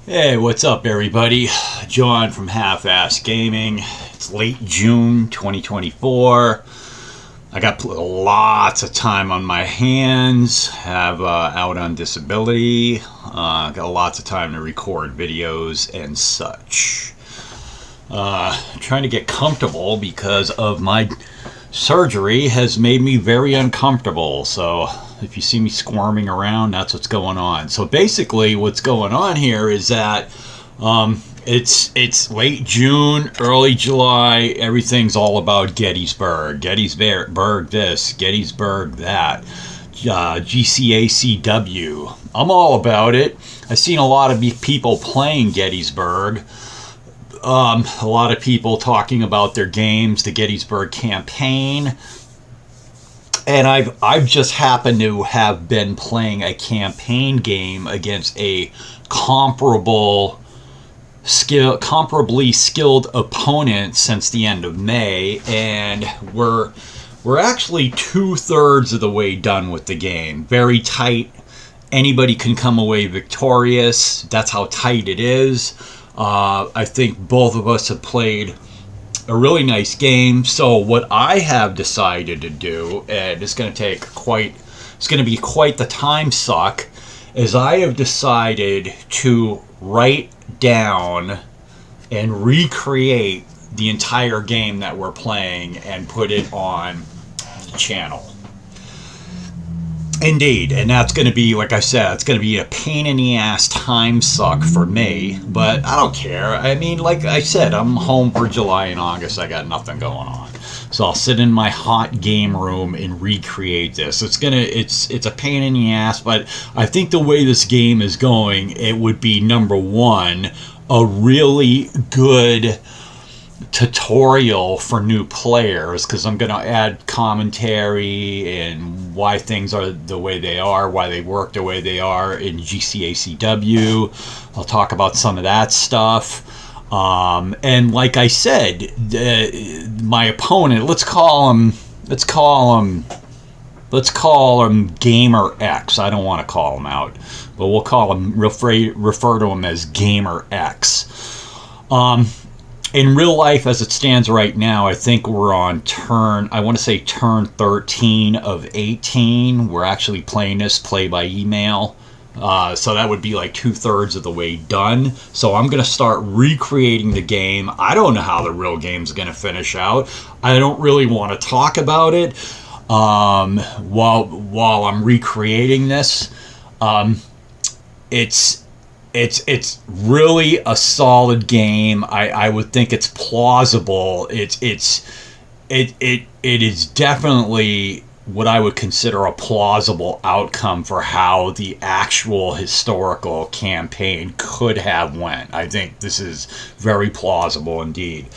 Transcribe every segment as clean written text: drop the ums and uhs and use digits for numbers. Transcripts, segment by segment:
Hey, what's up, everybody? John from Half-Ass Gaming. It's late June 2024. I got lots of time on my hands. Have out on disability. Got lots of time to record videos and such. Trying to get comfortable because of my surgery has made me very uncomfortable. So if you see me squirming around, that's what's going on. So basically what's going on here is that it's late June, early July. Everything's all about Gettysburg. Gettysburg this, Gettysburg that. GCACW. I'm all about it. I've seen a lot of people playing Gettysburg. A lot of people talking about their games, the Gettysburg campaign. And I've just happened to have been playing a campaign game against a comparably skilled opponent since the end of May, and we're actually 2/3 of the way done with the game. Very tight. Anybody can come away victorious. That's how tight it is. I think both of us have played a really nice game. So what I have decided to do, and it's going to be quite the time suck, is I have decided to write down and recreate the entire game that we're playing and put it on the channel. Indeed, and that's going to be, like I said, it's going to be a pain in the ass time suck for me, but I don't care. I mean, like I said, I'm home for July and August. I got nothing going on. So I'll sit in my hot game room and recreate this. It's a pain in the ass, but I think the way this game is going, it would be, number one, a really good tutorial for new players, because I'm going to add commentary and why things are the way they are, why they work the way they are in GCACW. I'll talk about some of that stuff. And like I said, my opponent, let's call him Gamer X. I don't want to call him out, but we'll call him, refer to him as Gamer X. In real life, as it stands right now, I think we're on turn 13 of 18. We're actually playing this play by email. So that would be like 2/3 of the way done. So I'm going to start recreating the game. I don't know how the real game's going to finish out. I don't really want to talk about it while I'm recreating this. It's really a solid game. I would think it's plausible. It is definitely what I would consider a plausible outcome for how the actual historical campaign could have went. I think this is very plausible indeed.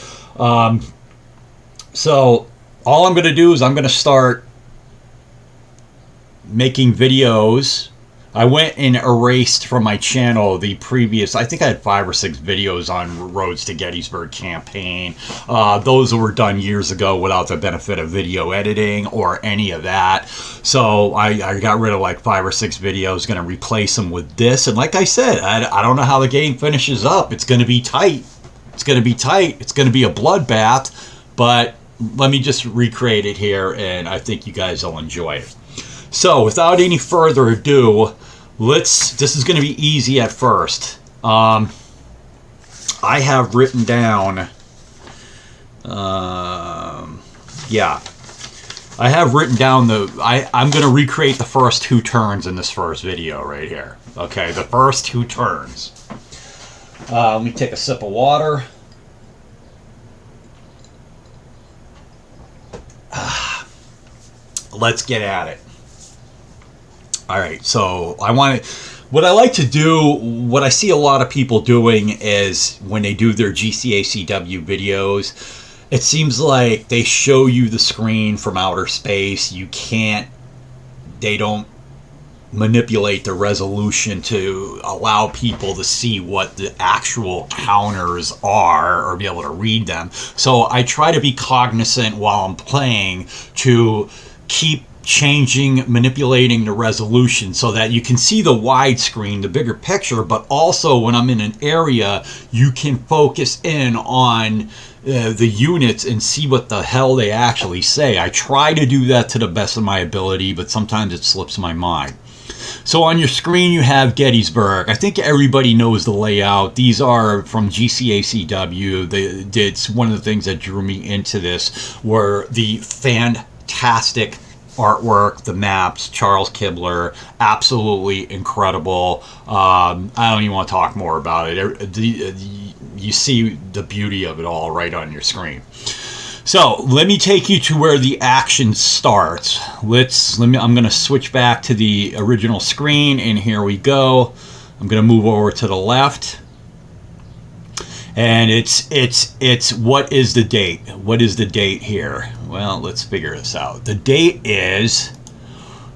So all I'm going to do is I'm going to start making videos. I went and erased from my channel the previous, I think I had 5 or 6 videos on Roads to Gettysburg campaign. Those were done years ago without the benefit of video editing or any of that. So I got rid of like 5 or 6 videos, going to replace them with this. And like I said, I don't know how the game finishes up. It's going to be tight. It's going to be tight. It's going to be a bloodbath. But let me just recreate it here, and I think you guys will enjoy it. So, without any further ado, this is going to be easy at first. I have written down, I have written down I'm going to recreate the first 2 turns in this first video right here. Okay, the first 2 turns. Let me take a sip of water. Let's get at it. All right, so what I like to do, what I see a lot of people doing is when they do their GCACW videos, it seems like they show you the screen from outer space. They don't manipulate the resolution to allow people to see what the actual counters are or be able to read them. So I try to be cognizant while I'm playing to keep changing, manipulating the resolution so that you can see the widescreen, the bigger picture, but also when I'm in an area, you can focus in on the units and see what the hell they actually say. I try to do that to the best of my ability, but sometimes it slips my mind. So on your screen you have Gettysburg. I think everybody knows the layout. These are from GCACW. It's one of the things that drew me into this were the fantastic artwork, the maps. Charles Kibler, absolutely incredible. I don't even want to talk more about it. You see the beauty of it all right on your screen. So let me take you to where the action starts. I'm going to switch back to the original screen, and here we go. I'm going to move over to the left, and it's what is the date? What is the date here? Well, let's figure this out. The date is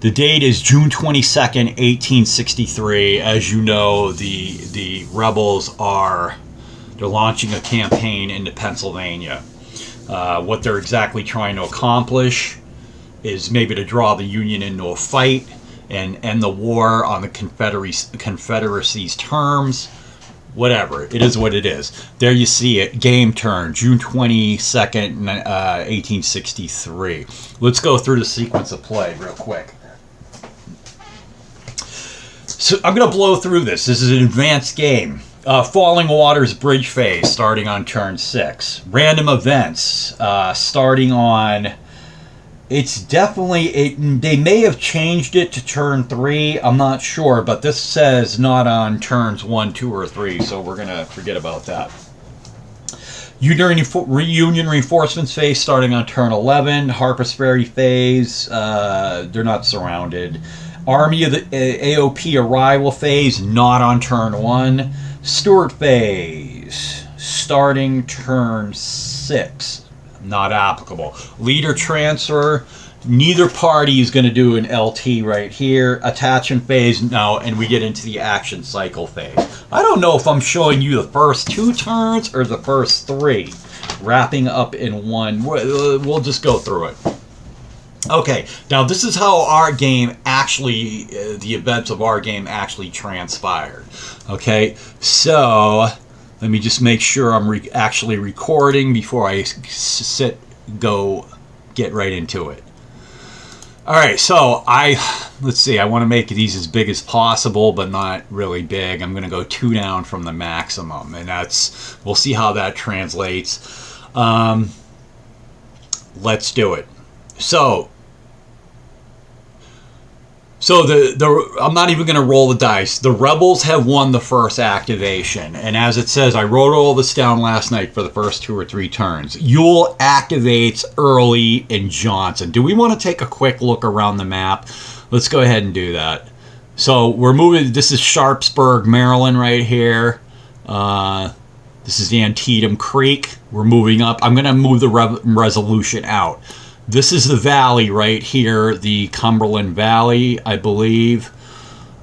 June 22nd, 1863. As you know, the rebels they're launching a campaign into Pennsylvania. What they're exactly trying to accomplish is maybe to draw the Union into a fight and end the war on the Confederacy's terms. Whatever. It is what it is. There you see it. Game turn. June 22nd, 1863. Let's go through the sequence of play real quick. So I'm going to blow through this. This is an advanced game. Falling Waters Bridge phase starting on turn 6. Random events starting on... It's definitely... They may have changed it to turn 3. I'm not sure, but this says not on turns 1, 2, or 3, so we're going to forget about that. Union Reinforcements phase starting on turn 11. Harper's Ferry phase. They're not surrounded. Army of the AOP arrival phase not on turn 1. Stuart phase, starting turn 6, not applicable. Leader transfer, neither party is going to do an LT right here. Attachment phase, no, and we get into the action cycle phase. I don't know if I'm showing you the first 2 turns or the first 3, wrapping up in one. We'll just go through it. Okay, now this is how our game actually, the events of our game actually transpired. Okay, so let me just make sure I'm actually recording before I get right into it. All right, so let's see, I want to make these as big as possible, but not really big. I'm going to go 2 down from the maximum, and we'll see how that translates. Let's do it. So I'm not even going to roll the dice. The rebels have won the first activation. And as it says, I wrote all this down last night for the first 2 or 3 turns. Ewell activates Early and Johnson. Do we want to take a quick look around the map? Let's go ahead and do that. So we're moving. This is Sharpsburg, Maryland right here. This is the Antietam Creek. We're moving up. I'm going to move the resolution out. This is the valley right here, the Cumberland Valley, I believe.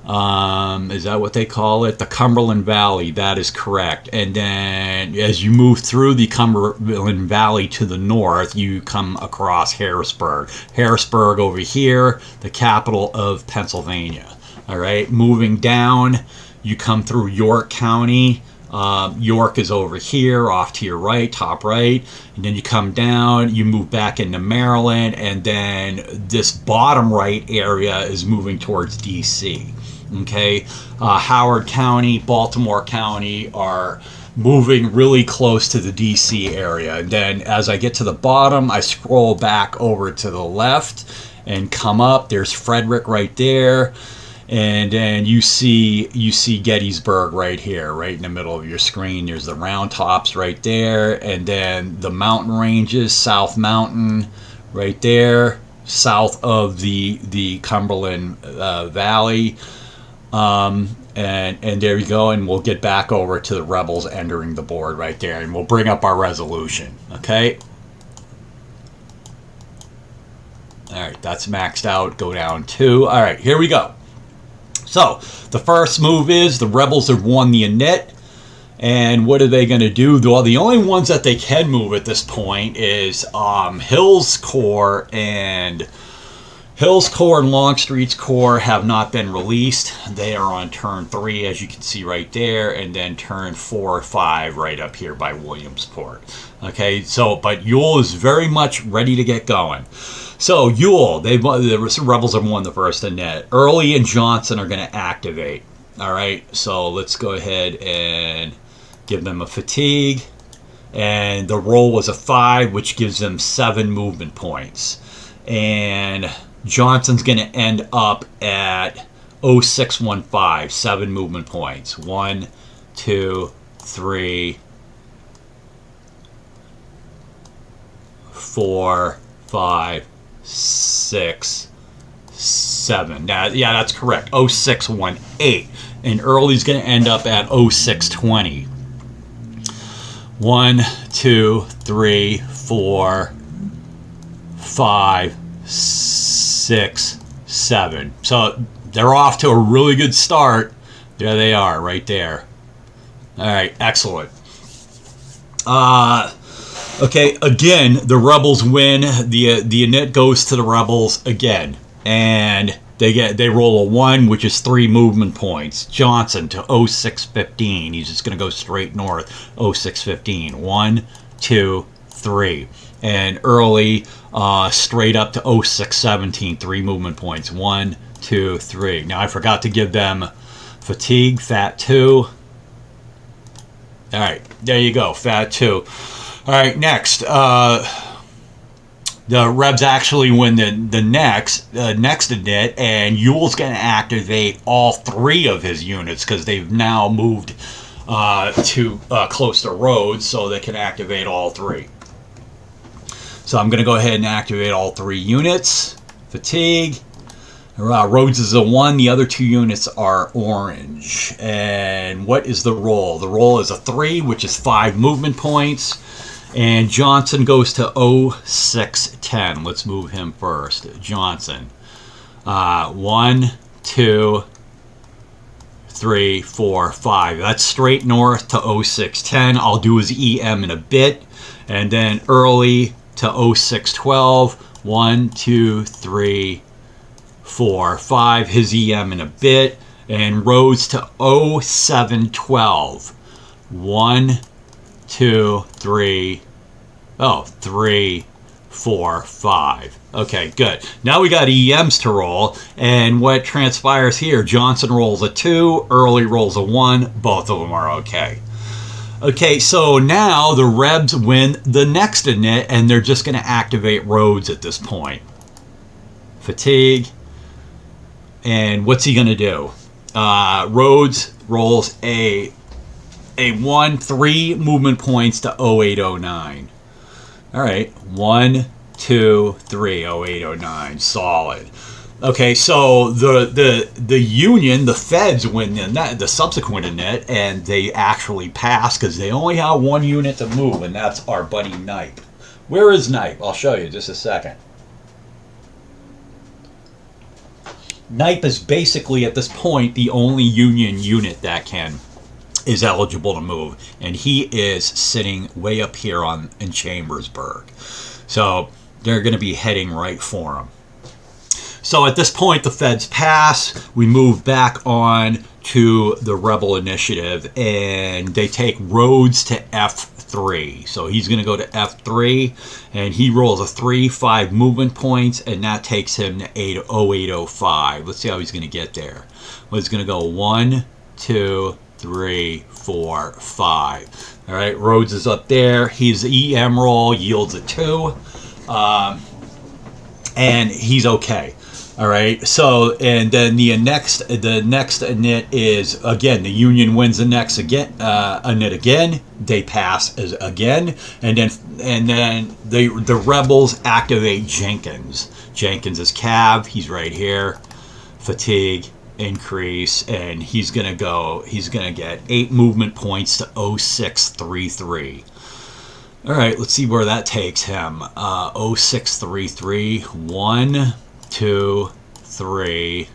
Is that what they call it? The Cumberland Valley, that is correct. And then as you move through the Cumberland Valley to the north, you come across Harrisburg. Harrisburg over here, the capital of Pennsylvania. All right, moving down, you come through York County. York is over here, off to your right, top right, and then you come down, you move back into Maryland, and then this bottom right area is moving towards DC. Okay, Howard County, Baltimore County are moving really close to the DC area. And then as I get to the bottom, I scroll back over to the left and come up. There's Frederick right there. And then you see Gettysburg right here, right in the middle of your screen. There's the Round Tops right there, and then the mountain ranges, South Mountain right there, south of the Cumberland Valley. And there you go, and we'll get back over to the rebels entering the board right there, and we'll bring up our resolution, okay? All right, that's maxed out. Go down 2. All right, here we go. So, the first move is the rebels have won the Annette. And what are they going to do? Well, the only ones that they can move at this point is Hill's Corps and Hill's Corps and Longstreet's Corps have not been released. They are on turn 3, as you can see right there, and then turn 4 or 5 right up here by Williamsport. Okay, so, but Ewell is very much ready to get going. So, Ewell, the rebels have won the first net. Early and Johnson are going to activate. All right, so let's go ahead and give them a fatigue. And the roll was a 5, which gives them 7 movement points. And Johnson's going to end up at 0615, 7 movement points. 1, 2, 3, 4, 5, 6, 7. Yeah, that's correct. 0618. And Early's going to end up at 0620. 1, 2, 3, 4, 5, 6, 7. So they're off to a really good start. There they are, right there. All right, excellent. Okay, again, the rebels win. The init goes to the rebels again, and they roll a 1, which is 3 movement points. Johnson to 0615. He's just going to go straight north. 0615. 1, 2, 3. And Early straight up to 0617. 3 movement points. 1, 2, 3. Now I forgot to give them fatigue. Fat 2. All right, there you go. Fat 2. All right, next. The Rebs actually win the next init, and Ewell's going to activate all 3 of his units because they've now moved to close to Rhodes, so they can activate all 3. So I'm going to go ahead and activate all 3 units. Fatigue. Rhodes is a 1. The other 2 units are orange. And what is the roll? The roll is a 3, which is 5 movement points. And Johnson goes to 0610. Let's move him first. Johnson. 1, 2, 3, 4, 5. That's straight north to 0610. I'll do his EM in a bit. And then Early to 0612. 1, 2, 3, 4, 5. His EM in a bit. And Rhodes to 0712. 1, 2, 3, 3, 4, 5. Okay, good. Now we got EMs to roll, and what transpires here, Johnson rolls a 2, Early rolls a 1, both of them are okay. Okay, so now the Rebs win the next init, and they're just going to activate Rhodes at this point. Fatigue. And what's he going to do? Rhodes rolls a 1, 3 movement points to 0809. All right, 1, 2, 3, 0809, solid. Okay, so the Union, the Feds win the subsequent init, and they actually pass because they only have 1 unit to move, and that's our buddy Knipe. Where is Knipe? I'll show you in just a second. Knipe is basically at this point the only Union unit that is eligible to move, and he is sitting way up here in Chambersburg. So they're going to be heading right for him. So at this point, the Feds pass. We move back on to the Rebel initiative, and they take Rhodes to F3. So he's going to go to F3, and he rolls a 3, 5 movement points, and that takes him to 0805. Let's see how he's going to get there. Well, he's going to go 1, 2, 3, 4, 5. All right, Rhodes is up there. His EM roll yields a 2, and he's okay. All right, so and then the next init is again the Union wins the next init again. They pass again, and then the Rebels activate Jenkins. Jenkins is Cav. He's right here. Fatigue. Increase, and he's gonna get 8 movement points to 0633. All right, let's see where that takes him. 0633. 1, 2, 3,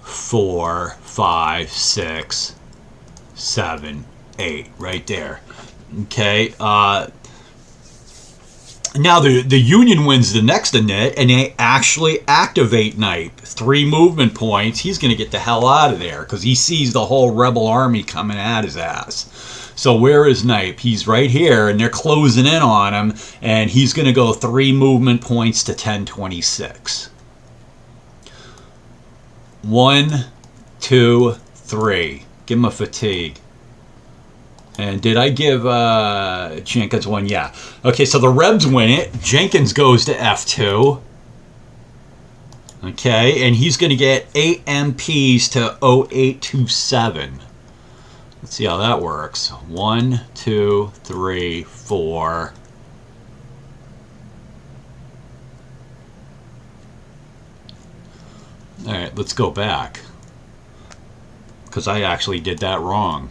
4, 5, 6, 7, 8. Right there. Okay. Now the Union wins the next init, and they actually activate Knipe. 3 movement points. He's going to get the hell out of there because he sees the whole rebel army coming at his ass. So where is Knipe? He's right here, and they're closing in on him, and he's going to go 3 movement points to 1026. 1, 2, 3. Give him a fatigue. And did I give Jenkins one? Yeah. Okay, so the Rebs win it. Jenkins goes to F2. Okay, and he's going to get 8 MPs to 0827. Let's see how that works. 1, 2, 3, 4. All right, let's go back. Because I actually did that wrong.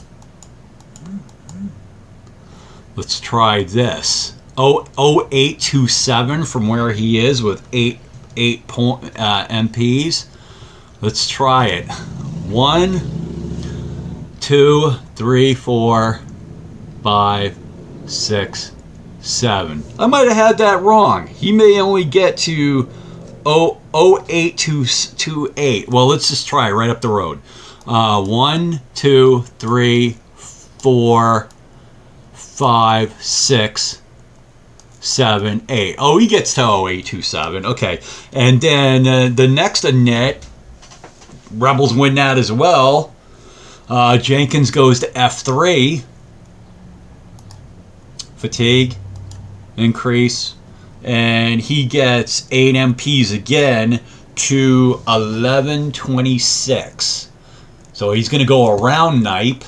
Let's try this. 0827 from where he is with 8 MPs. Let's try it. 1, 2, 3, 4, 5, 6, 7. I might have had that wrong. He may only get to 0828. Well, let's just try right up the road. 1, 2, 3, 4, 5, 6, 7, 8. Oh, he gets to 0827. Okay. And then the next init, Rebels win that as well. Jenkins goes to F3. Fatigue. Increase. And he gets 8 MPs again to 1126. So he's going to go around Knipe.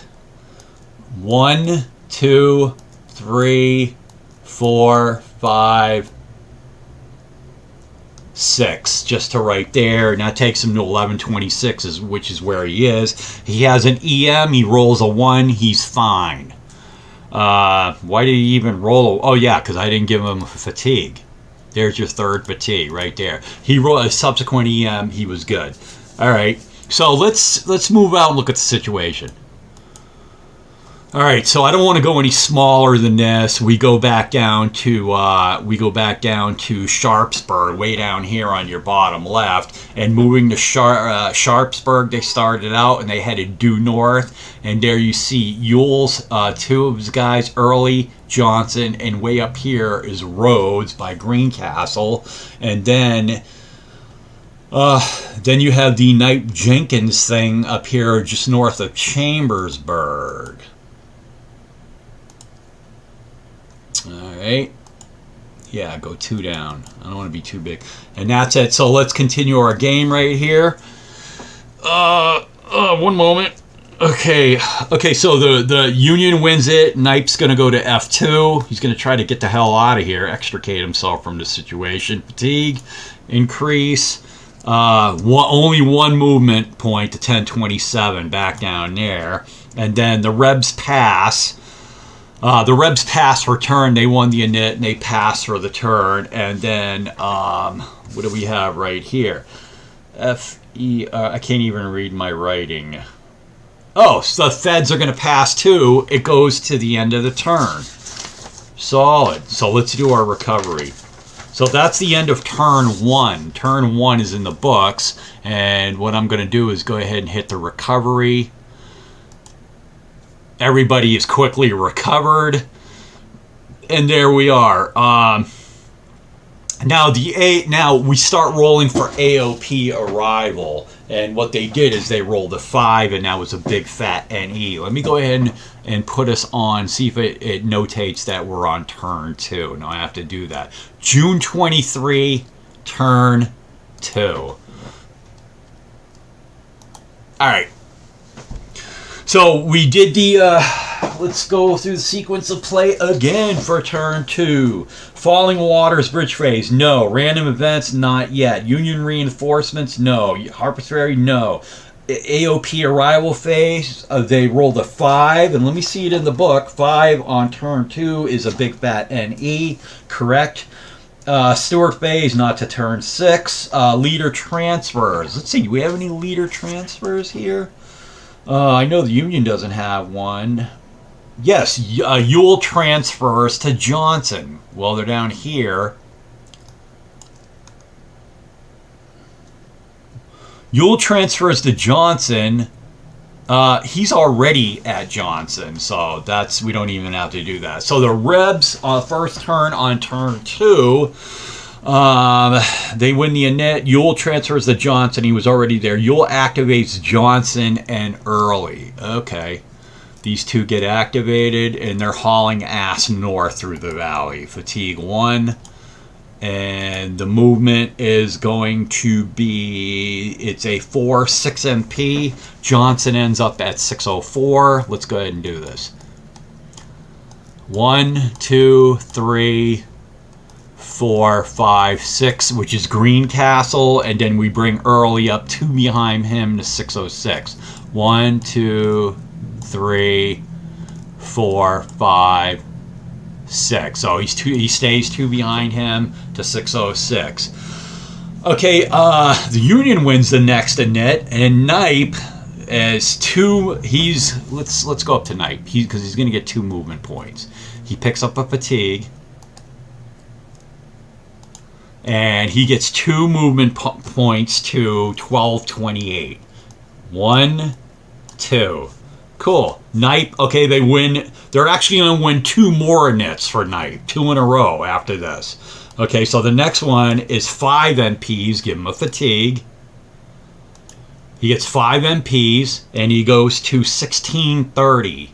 1, 2, 3, 4, 5, 6, just to right there. And that takes him to 1126, which is where he is. He has an EM. He rolls a 1. He's fine. Why did he even roll? Oh, yeah, because I didn't give him a fatigue. There's your third fatigue right there. He rolled a subsequent EM. He was good. All right. So let's move out and look at the situation. All right, so I don't want to go any smaller than this. We go back down to Sharpsburg, way down here on your bottom left, and moving to Sharpsburg. They started out and they headed due north, and there you see Ewell's, 2 of his guys, Early, Johnson, and way up here is Rhodes by Greencastle, and then you have the Knipe Jenkins thing up here just north of Chambersburg. Alright. Yeah, go 2 down. I don't want to be too big. And that's it. So let's continue our game right here. One moment. Okay, so the Union wins it. Knipe's going to go to F2. He's going to try to get the hell out of here, extricate himself from the situation. Fatigue, increase. Only 1 movement point to 1027 back down there. And then the Rebs pass. The Rebs pass for turn. They won the init and they pass for the turn. And then what do we have right here? I can't even read my writing. Oh, so the Feds are going to pass too. It goes to the end of the turn. Solid. So let's do our recovery. So that's the end of turn 1. Turn 1 is in the books. And what I'm going to do is go ahead and hit the recovery. Everybody is quickly recovered. And there we are. Now we start rolling for AOP arrival, and what they did is they rolled a 5, and that was a big fat NE. Let me go ahead and put us on, see if it notates that we're on turn 2. No, I have to do that. June 23, turn 2. All right. So we did the, let's go through the sequence of play again for turn 2. Falling Waters Bridge Phase, no. Random Events, not yet. Union Reinforcements, no. Harper's Ferry, no. AOP Arrival Phase, they rolled a 5, and let me see it in the book. 5 on turn 2 is a big fat NE, correct. Stewart Phase, not to turn 6. Leader Transfers, let's see, do we have any leader transfers here? I know the Union doesn't have one. Yes, Ewell transfers to Johnson. Well, they're down here. Ewell transfers to Johnson. He's already at Johnson, so we don't even have to do that. So the Rebs on first turn on turn 2, they win the init. Ewell transfers to Johnson. He was already there. Ewell activates Johnson and Early. Okay. These two get activated, and they're hauling ass north through the valley. Fatigue 1. And the movement is going to be, it's a 4-6 MP. Johnson ends up at 604. Let's go ahead and do this. 1, 2, 3, 4, 5, 6, which is Greencastle. And then we bring Early up 2 behind him to 606. 1, 2, 3, 4, 5, 6. So he stays 2 behind him to 606. Okay, the Union wins the next init, and Knipe as 2. Let's go up to Knipe because he's going to get 2 movement points. He picks up a fatigue, and he gets 2 movement points to 1228. 1, 2. Cool. Knipe, okay, they win. They're actually going to win 2 more inits for Knipe, 2 in a row after this. Okay, so the next one is 5 MPs. Give him a fatigue. He gets 5 MPs, and he goes to 1630.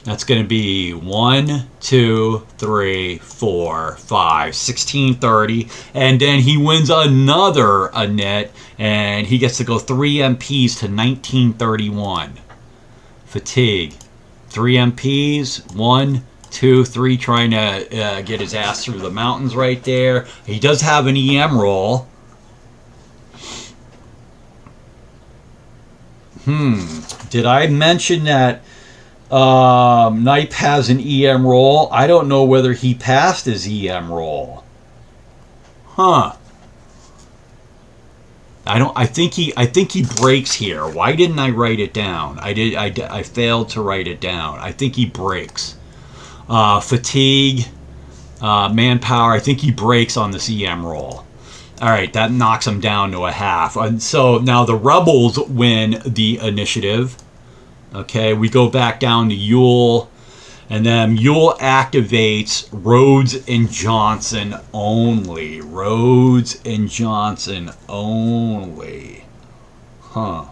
That's going to be 1, 2, 3, 4, 5, 1630. And then he wins another init, and he gets to go 3 MPs to 1931. Fatigue. 3 MPs. 1, 2, 3, trying to get his ass through the mountains right there. He does have an EM roll. Did I mention that Knipe has an EM roll? I don't know whether he passed his EM roll. Huh. I think he breaks here. Why didn't I write it down? I failed to write it down. I think he breaks. Fatigue, manpower. I think he breaks on this EM roll. All right, that knocks him down to a half. And so now the Rebels win the initiative. Okay, we go back down to Ewell. And then Ewell activates Rhodes and Johnson only. Rhodes and Johnson only. Huh.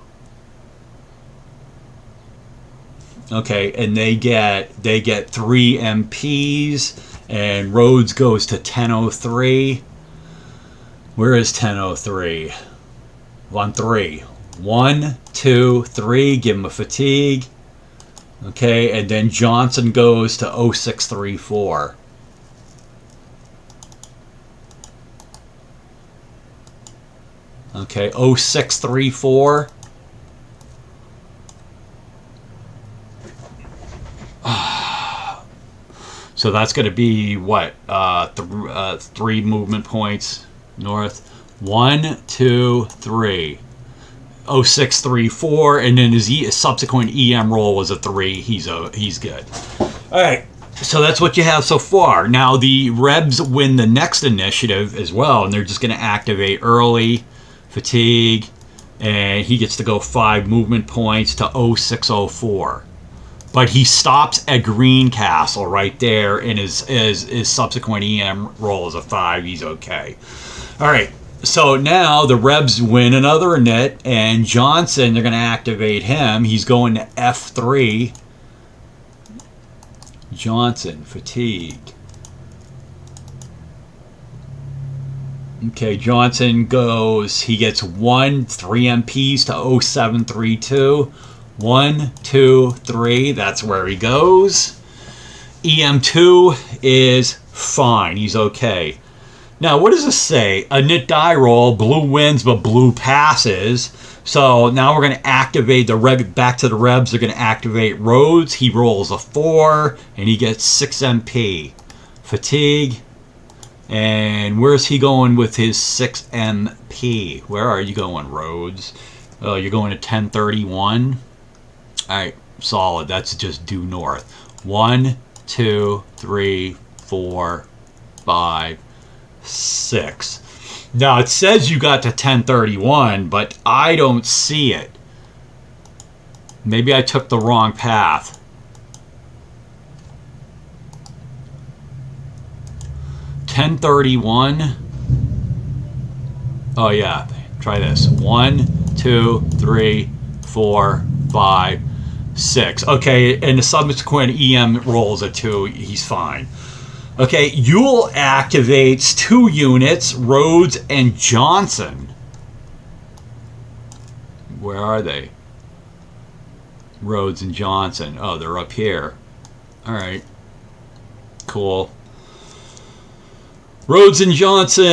Okay, and they get 3 MPs, and Rhodes goes to 1003. Where is 1003? On 3. 1, 2, 3. Give him a fatigue. Okay, and then Johnson goes to 0634. Okay, 0634. So that's going to be what? 3 movement points north. 1, 2, 3. 0634, and then his subsequent EM roll was a 3. He's good. All right, so that's what you have so far. Now the Rebs win the next initiative as well, and they're just going to activate Early, fatigue, and he gets to go 5 movement points to 0604. But he stops at Greencastle right there, and his subsequent EM roll is a 5. He's okay. All right. So now the Rebs win another init, and Johnson, they're going to activate him. He's going to F3. Johnson, fatigue. Okay, Johnson goes, he gets 3 MPs to 0732. 1, 2, 3, that's where he goes. EM2 is fine, he's okay. Now, what does this say? A nit die roll, blue wins, but blue passes. So now we're going to activate back to the Rebs. They're going to activate Rhodes. He rolls a 4, and he gets 6 MP. Fatigue. And where's he going with his 6 MP? Where are you going, Rhodes? Oh, you're going to 1031? All right, solid. That's just due north. 1, 2, 3, 4, 5, 6. Now it says you got to 1031, but I don't see it. Maybe I took the wrong path. $10.31. Oh yeah, try this. 1, 2, 3, 4, 5, 6. Okay, and the subsequent EM rolls a 2. He's fine. Okay, Ewell activates 2 units, Rhodes and Johnson. Where are they? Rhodes and Johnson. Oh, they're up here. All right. Cool. Rhodes and Johnson.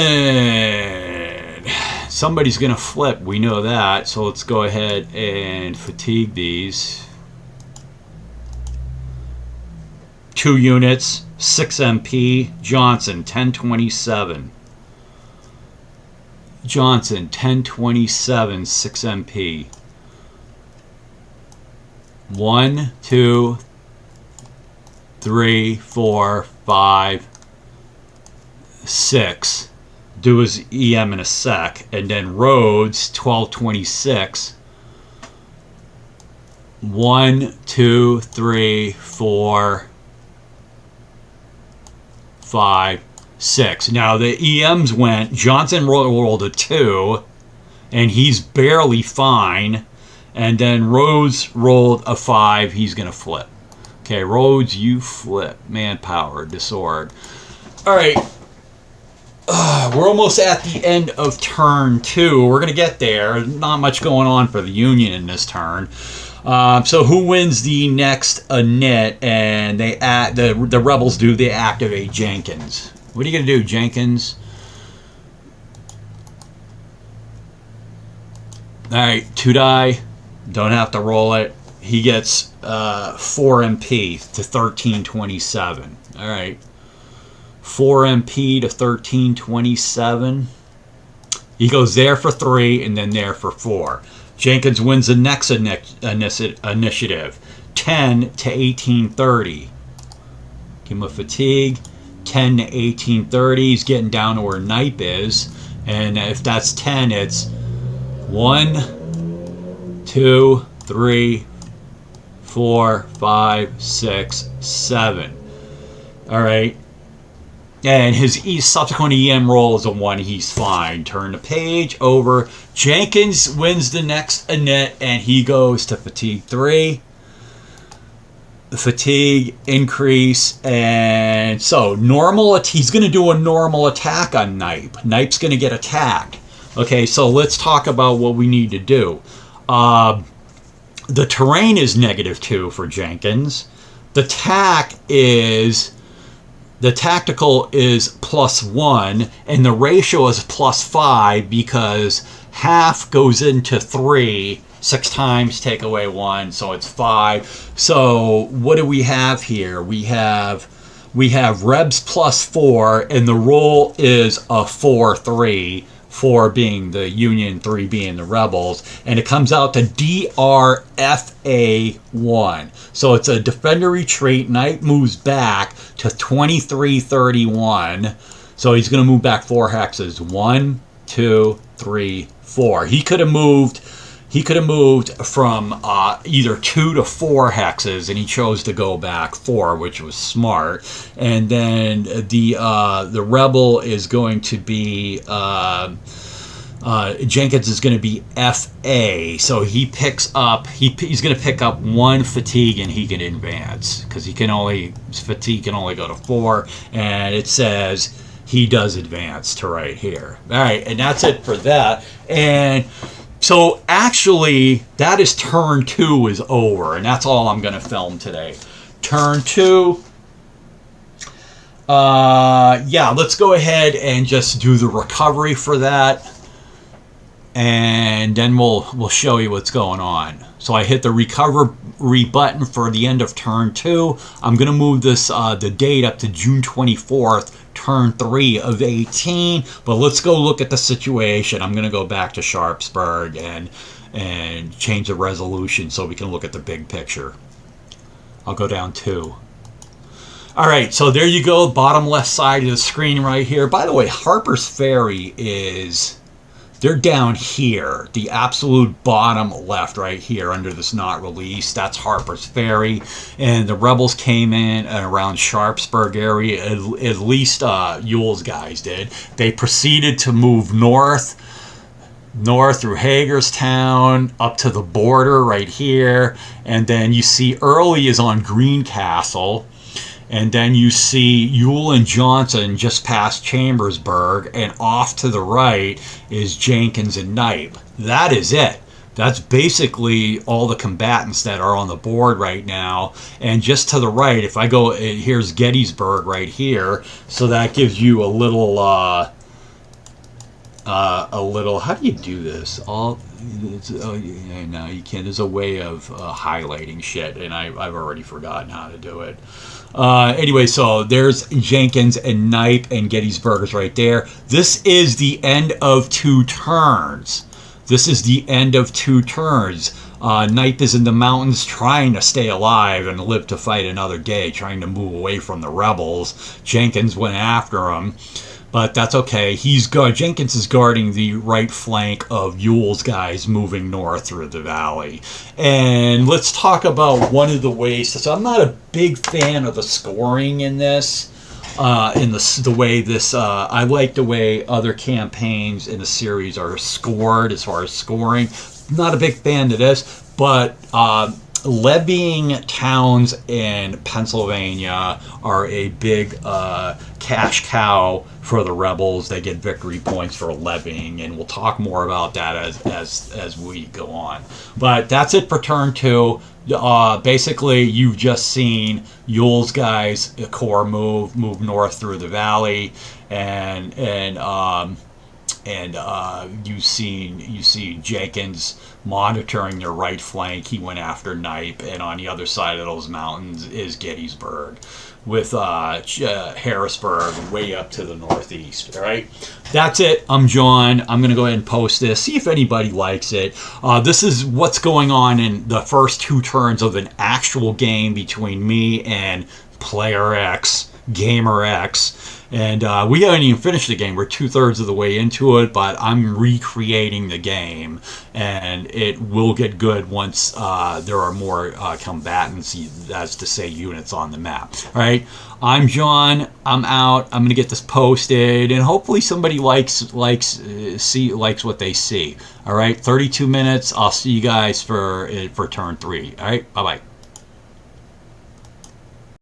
Somebody's going to flip. We know that. So let's go ahead and fatigue these. 2 units, 6 MP. Johnson, 1027. Johnson, 1027, 6 MP. 1, 2, 3, 4, 5, 6. Do his EM in a sec. And then Rhodes, 1226. 1, 2, 3, 4, 5, 6. Now the EMs went. Johnson rolled a 2, and he's barely fine. And then Rhodes rolled a 5. He's going to flip. Okay, Rhodes, you flip. Manpower, disorg. All right. We're almost at the end of turn 2. We're going to get there. Not much going on for the Union in this turn. So who wins the next knit? And they the rebels do. They activate Jenkins. What are you going to do, Jenkins? All right, 2 die. Don't have to roll it. He gets 4 MP to 1327. All right. 4 MP to 1327. He goes there for 3 and then there for 4. Jenkins wins the next initiative. 10 to 1830. Give him a fatigue. 10 to 1830. He's getting down to where Knipe is. And if that's 10, it's 1, 2, 3, 4, 5, 6, 7. All right. And his subsequent EM roll is a 1. He's fine. Turn the page over. Jenkins wins the next init, and he goes to fatigue 3. The fatigue increase, and so normal. He's going to do a normal attack on Knipe. Knipe's going to get attacked. Okay, so let's talk about what we need to do. The terrain is -2 for Jenkins. The tactical is +1, and the ratio is +5 because half goes into 3. 6 times take away 1, so it's 5. So what do we have here? We have Rebs +4, and the roll is a 4-3. 4 being the Union, 3 being the Rebels, and it comes out to DRFA1. So it's a defender retreat. Knight moves back to 2331. So he's going to move back 4 hexes. 1, 2, 3, 4. He could have moved from either 2 to 4 hexes, and he chose to go back 4, which was smart. And then the rebel is going to be Jenkins is going to be FA. So he picks up he's going to pick up 1 fatigue, and he can advance because fatigue can only go to 4, and it says he does advance to right here. All right, and that's it for that. And so actually, that is turn 2 is over, and that's all I'm going to film today. Turn 2. Yeah, let's go ahead and just do the recovery for that, and then we'll show you what's going on. So I hit the recovery button for the end of turn 2. I'm going to move this the date up to June 24th. Turn 3 of 18, but let's go look at the situation. I'm going to go back to Sharpsburg and change the resolution so we can look at the big picture. I'll go down 2. All right, so there you go, bottom left side of the screen right here. By the way, Harper's Ferry is, they're down here, the absolute bottom left right here under this not released. That's Harper's Ferry. And the rebels came in around Sharpsburg area, at least Ewell's guys did. They proceeded to move north through Hagerstown up to the border right here. And then you see Early is on Greencastle. And then you see Ewell and Johnson just past Chambersburg, and off to the right is Jenkins and Knipe. That is it. That's basically all the combatants that are on the board right now. And just to the right, if I go, here's Gettysburg right here. So that gives you a little, how do you do this? Oh, yeah, no, you can't. There's a way of highlighting shit, and I've already forgotten how to do it. Anyway, so there's Jenkins and Knipe, and Gettysburg is right there. This is the end of 2 turns. This is the end of 2 turns. Knipe is in the mountains trying to stay alive and live to fight another day, trying to move away from the rebels. Jenkins went after him, but that's okay. Jenkins is guarding the right flank of Ewell's guys moving north through the valley. And let's talk about one of the ways. So I'm not a big fan of the scoring in this. The way this, I like the way other campaigns in the series are scored as far as scoring. Not a big fan of this, but levying towns in Pennsylvania are a big cash cow for the rebels. They get victory points for levying, and we'll talk more about that as we go on. But that's it for turn 2. Basically, you've just seen Ewell's guys, corps move north through the valley, and you see Jenkins monitoring their right flank. He went after Knipe, and on the other side of those mountains is Gettysburg, with Harrisburg way up to the northeast. All right, that's it. I'm John. I'm gonna go ahead and post this. See if anybody likes it. This is what's going on in the first 2 turns of an actual game between me and Player X, Gamer X. And we haven't even finished the game. We're 2/3 of the way into it, but I'm recreating the game, and it will get good once there are more combatants, as to say, units on the map. All right, I'm John. I'm out. I'm gonna get this posted, and hopefully somebody likes what they see. All right, 32 minutes. I'll see you guys for turn 3. All right, bye bye.